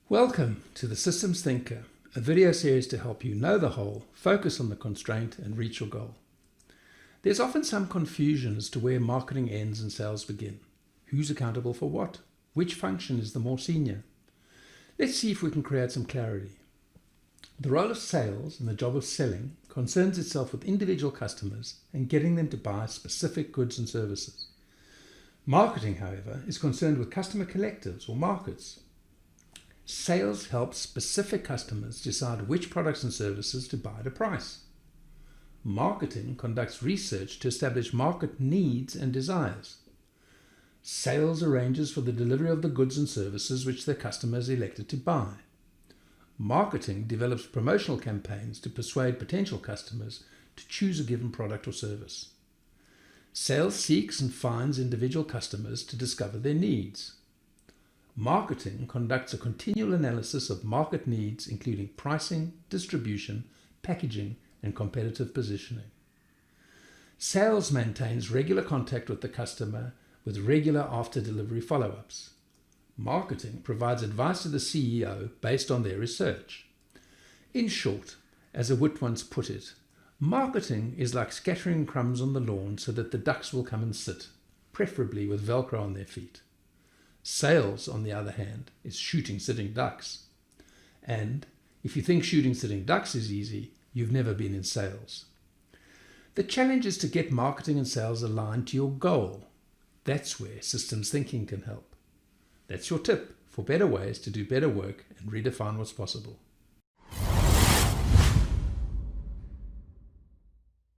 Welcome to the Systems Thinker, a video series to help you know the whole, focus on the constraint, and reach your goal. There's often some confusion as to where marketing ends and sales begin. Who's accountable for what? Which function is the more senior? Let's see if we can create some clarity. The role of sales and the job of selling concerns itself with individual customers and getting them to buy specific goods and services. Marketing, however, is concerned with customer collectives or markets. Sales helps specific customers decide which products and services to buy at a price. Marketing conducts research to establish market needs and desires. Sales arranges for the delivery of the goods and services which their customers elected to buy. Marketing develops promotional campaigns to persuade potential customers to choose a given product or service. Sales seeks and finds individual customers to discover their needs. Marketing conducts a continual analysis of market needs, including pricing, distribution, packaging, and competitive positioning. Sales maintains regular contact with the customer with regular after-delivery follow-ups. Marketing provides advice to the CEO based on their research. In short, as a wit once put it, marketing is like scattering crumbs on the lawn so that the ducks will come and sit, preferably with Velcro on their feet. Sales, on the other hand, is shooting sitting ducks. And if you think shooting sitting ducks is easy, you've never been in sales. The challenge is to get marketing and sales aligned to your goal. That's where systems thinking can help. That's your tip for better ways to do better work and redefine what's possible.